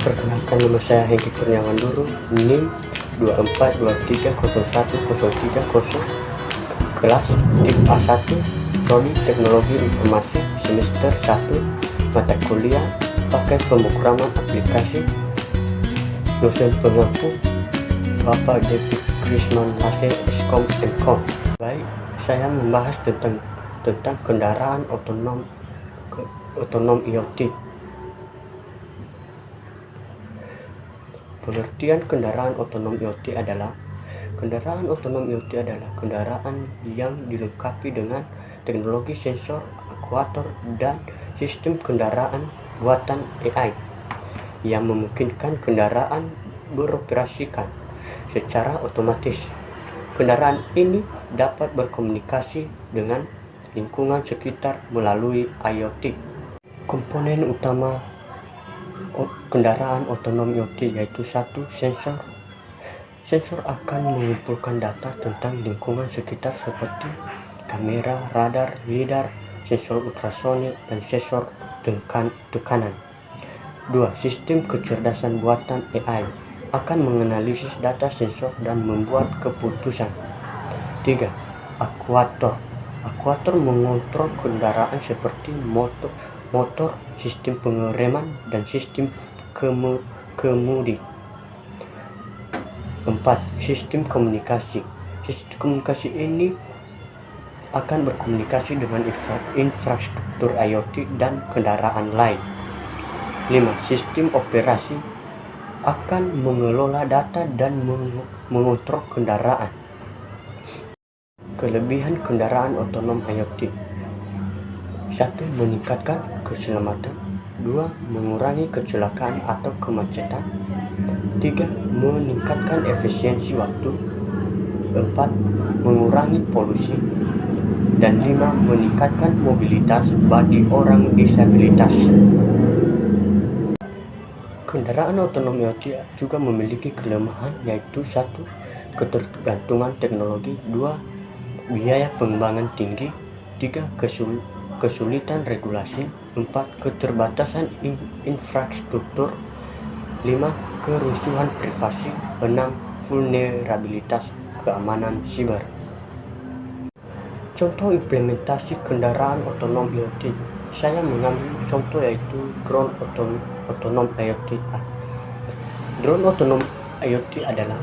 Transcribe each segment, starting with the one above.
Perkenalkan, nama saya Hengki Kurniawan Duru, NIM 2423010330, kelas TIP A1, Prodi Teknologi Informasi, semester 1, mata kuliah pakai pemrograman aplikasi, dosen pengampu Bapak David Krisman Lase Eskom MKOM. Baik, saya membahas tentang kendaraan otonom IoT. Pengertian kendaraan otonom IoT adalah kendaraan otonom IoT adalah kendaraan yang dilengkapi dengan teknologi sensor, aktuator, dan sistem kendaraan buatan AI yang memungkinkan kendaraan beroperasikan secara otomatis. Kendaraan ini dapat berkomunikasi dengan lingkungan sekitar melalui IoT. Komponen utama kendaraan otonom IoT yaitu 1. Sensor. Sensor akan mengumpulkan data tentang lingkungan sekitar seperti kamera, radar, lidar, sensor ultrasonik, dan sensor tekanan. 2. Sistem kecerdasan buatan AI akan menganalisis data sensor dan membuat keputusan. 3. Aktuator. Aktuator mengontrol kendaraan seperti motor, sistem pengereman, dan sistem kemudi. 4. Sistem komunikasi. Sistem komunikasi ini akan berkomunikasi dengan infrastruktur IoT dan kendaraan lain. 5. Sistem operasi akan mengelola data dan mengontrol kendaraan. Kelebihan kendaraan otonom IoT: 1. Meningkatkan keselamatan. 2. Mengurangi kecelakaan atau kemacetan. 3. Meningkatkan efisiensi waktu. 4. Mengurangi polusi. Dan 5. Meningkatkan mobilitas bagi orang disabilitas. Kendaraan otonom IoT juga memiliki kelemahan, yaitu 1. Ketergantungan teknologi. 2. Biaya pengembangan tinggi. 3. Kesulitan regulasi. 4. Keterbatasan infrastruktur. 5. Kerusuhan privasi. 6. Vulnerabilitas keamanan siber. Contoh implementasi kendaraan otonom IoT. Saya mengambil contoh yaitu drone otonom IoT. Drone otonom IoT adalah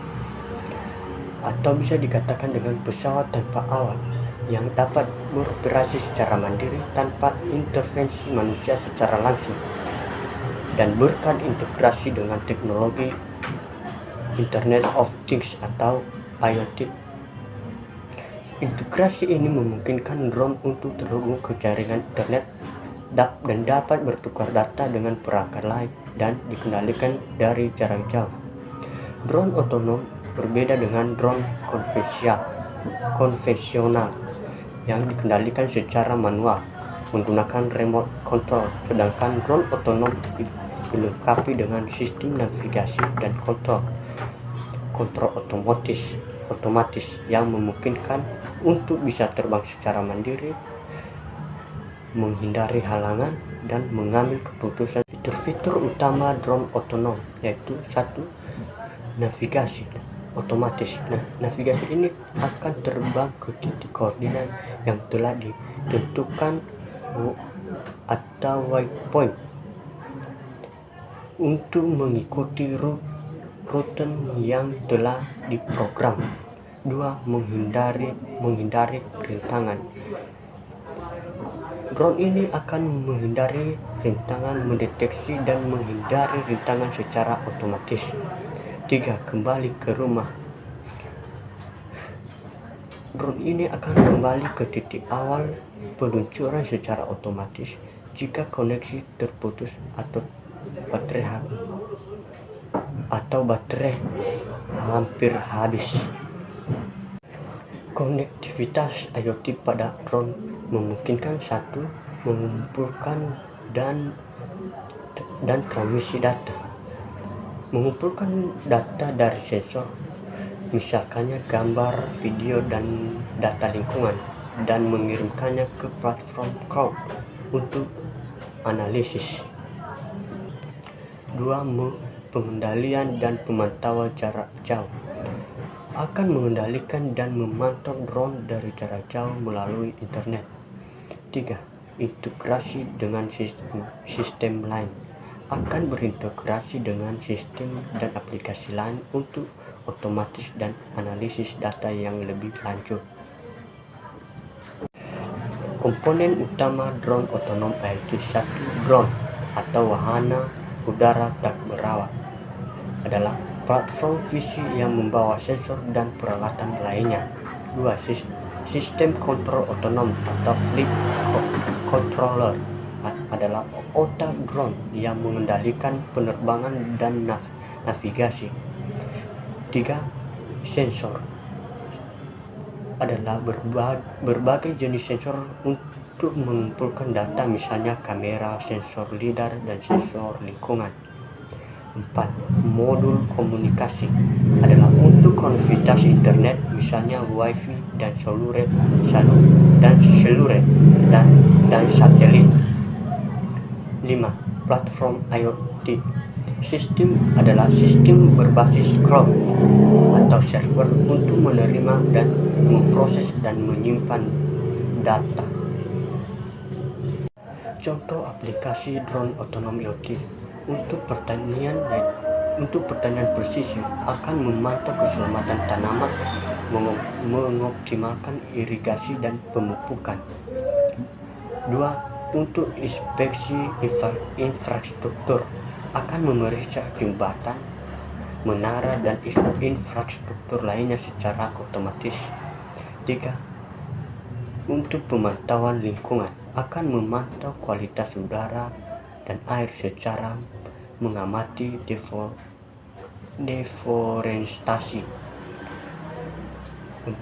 atau bisa dikatakan dengan pesawat tanpa awak yang dapat beroperasi secara mandiri tanpa intervensi manusia secara langsung dan berkat integrasi dengan teknologi Internet of Things atau IoT. Integrasi ini memungkinkan drone untuk terhubung ke jaringan internet dan dapat bertukar data dengan perangkat lain dan dikendalikan dari jarak jauh. Drone otonom berbeda dengan drone konvensional yang dikendalikan secara manual menggunakan remote control, sedangkan drone otonom dilengkapi dengan sistem navigasi dan kontrol otomatis yang memungkinkan untuk bisa terbang secara mandiri, menghindari halangan, dan mengambil keputusan. Fitur-fitur utama drone otonom yaitu 1. Navigasi otomatis. Navigasi ini akan terbang ke titik koordinat yang telah ditentukan atau waypoint untuk mengikuti rute yang telah diprogram. 2. Menghindari rintangan. Drone ini akan menghindari rintangan, mendeteksi dan menghindari rintangan secara otomatis. 3. Kembali ke rumah. Drone ini akan kembali ke titik awal peluncuran secara otomatis jika koneksi terputus atau baterai hampir habis. Konektivitas IoT pada drone memungkinkan 1. Mengumpulkan dan transmisi data. Mengumpulkan data dari sensor, misalkannya gambar, video, dan data lingkungan, dan mengirimkannya ke platform cloud untuk analisis. 2. pengendalian dan pemantauan jarak jauh. Akan mengendalikan dan memantau drone dari jarak jauh melalui internet. 3. Integrasi dengan sistem lain. Akan berintegrasi dengan sistem dan aplikasi lain untuk otomatis dan analisis data yang lebih lanjut. Komponen utama drone otonom yaitu 1. Drone atau wahana udara tak berawak adalah platform visi yang membawa sensor dan peralatan lainnya. 2. Sistem kontrol otonom atau flight controller adalah otak drone yang mengendalikan penerbangan dan navigasi. 3. Sensor adalah berbagai jenis sensor untuk mengumpulkan data, misalnya kamera, sensor lidar, dan sensor lingkungan. 4. Modul komunikasi adalah untuk konektivitas internet, misalnya wifi dan seluler dan satelit. 5. Platform IoT. Sistem adalah sistem berbasis cloud atau server untuk menerima dan memproses dan menyimpan data. Contoh aplikasi drone otonom IoT untuk pertanian presisi akan memantau keselamatan tanaman, mengoptimalkan irigasi dan pemupukan. 2. Untuk inspeksi infrastruktur akan memeriksa jembatan, menara, dan infrastruktur lainnya secara otomatis. 3. Untuk pemantauan lingkungan akan memantau kualitas udara dan air secara mengamati deforestasi. 4.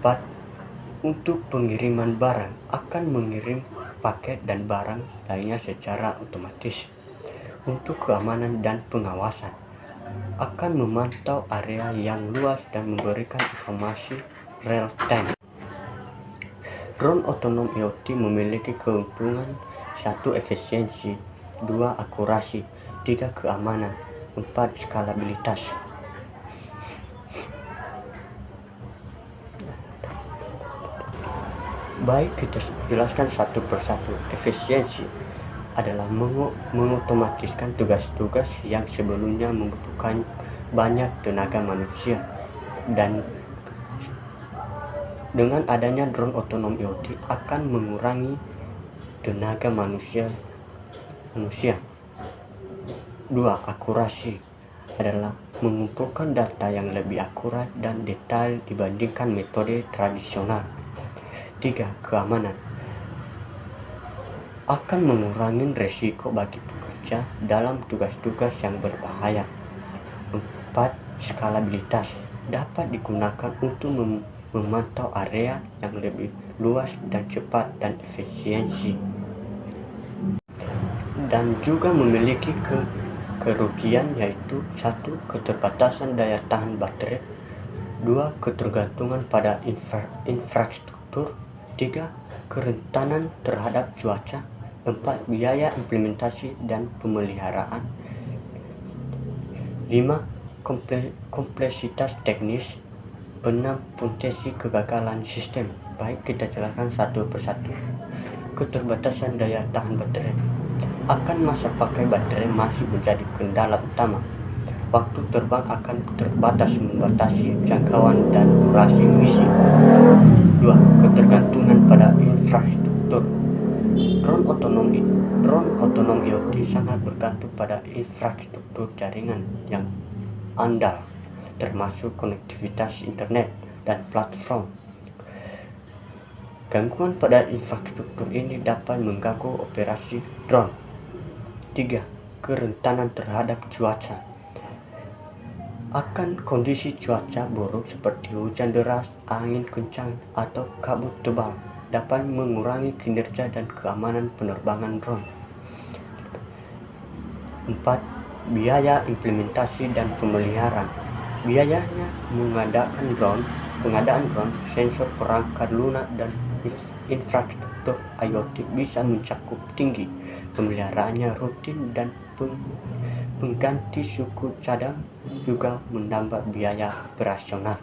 Untuk pengiriman barang akan mengirim paket dan barang lainnya secara otomatis. Untuk keamanan dan pengawasan akan memantau area yang luas dan memberikan informasi real time. Drone otonom IoT memiliki keuntungan: 1. Efisiensi, 2. Akurasi, 3. Keamanan, 4. Skalabilitas. Baik, kita jelaskan satu persatu. Efisiensi adalah mengotomatiskan tugas-tugas yang sebelumnya membutuhkan banyak tenaga manusia, dan dengan adanya drone otonom IoT akan mengurangi tenaga manusia. 2. Akurasi adalah mengumpulkan data yang lebih akurat dan detail dibandingkan metode tradisional. 3. Keamanan akan mengurangi resiko bagi pekerja dalam tugas-tugas yang berbahaya. 4. Skalabilitas dapat digunakan untuk memantau area yang lebih luas dan cepat dan efisiensi, dan juga memiliki kerugian yaitu 1. Keterbatasan daya tahan baterai, 2. Ketergantungan pada infrastruktur, 3. Kerentanan terhadap cuaca, 4. Biaya implementasi dan pemeliharaan, 5. Kompleksitas teknis, 6. Potensi kegagalan sistem. Baik, kita jelaskan satu persatu. Keterbatasan daya tahan baterai. Akan masa pakai baterai masih menjadi kendala utama. Waktu terbang akan terbatas, membatasi jangkauan dan durasi misi. 2. Ketergantungan pada infrastruktur. Drone otonom IoT sangat bergantung pada infrastruktur jaringan yang andal, termasuk konektivitas internet dan platform. Gangguan pada infrastruktur ini dapat mengganggu operasi drone. 3. Kerentanan terhadap cuaca. Akan kondisi cuaca buruk seperti hujan deras, angin kencang, atau kabut tebal dapat mengurangi kinerja dan keamanan penerbangan drone. 4. Biaya implementasi dan pemeliharaan. Biayanya pengadaan drone, sensor, perangkat lunak, dan infrastruktur IoT bisa mencakup tinggi. Pemeliharaannya rutin dan pengganti suku cadang juga menambah biaya operasional.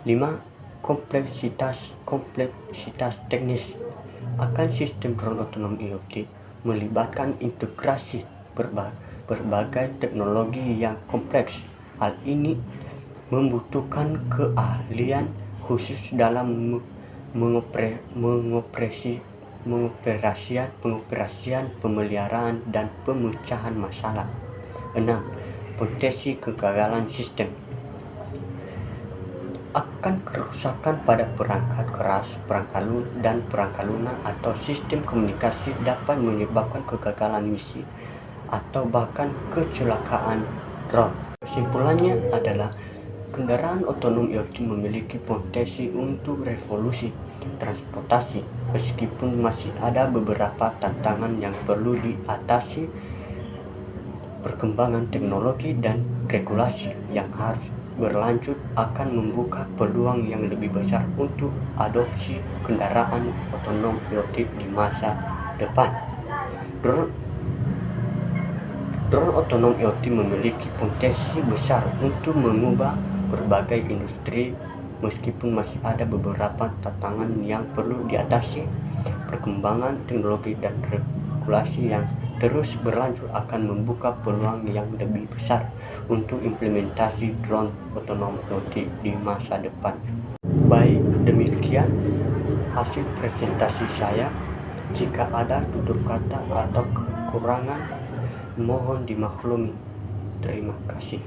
5. Kompleksitas teknis. Akan sistem drone otonom IoT melibatkan integrasi berbagai teknologi yang kompleks. Hal ini membutuhkan keahlian khusus dalam pengoperasian, pemeliharaan, dan pemecahan masalah. 6. Potensi kegagalan sistem. Akan kerusakan pada perangkat keras, perangkat lunak atau sistem komunikasi dapat menyebabkan kegagalan misi atau bahkan kecelakaan drone. Kesimpulannya adalah kendaraan otonom IoT memiliki potensi untuk revolusi transportasi, meskipun masih ada beberapa tantangan yang perlu diatasi. Perkembangan teknologi dan regulasi yang harus berlanjut akan membuka peluang yang lebih besar untuk adopsi kendaraan otonom IoT di masa depan. Drone otonom IoT memiliki potensi besar untuk mengubah berbagai industri, meskipun masih ada beberapa tantangan yang perlu diatasi. Perkembangan teknologi dan regulasi yang terus berlanjut akan membuka peluang yang lebih besar untuk implementasi drone otonom IoT di masa depan. Baik, demikian hasil presentasi saya. Jika ada tutur kata atau kekurangan, mohon dimaklumi. Terima kasih.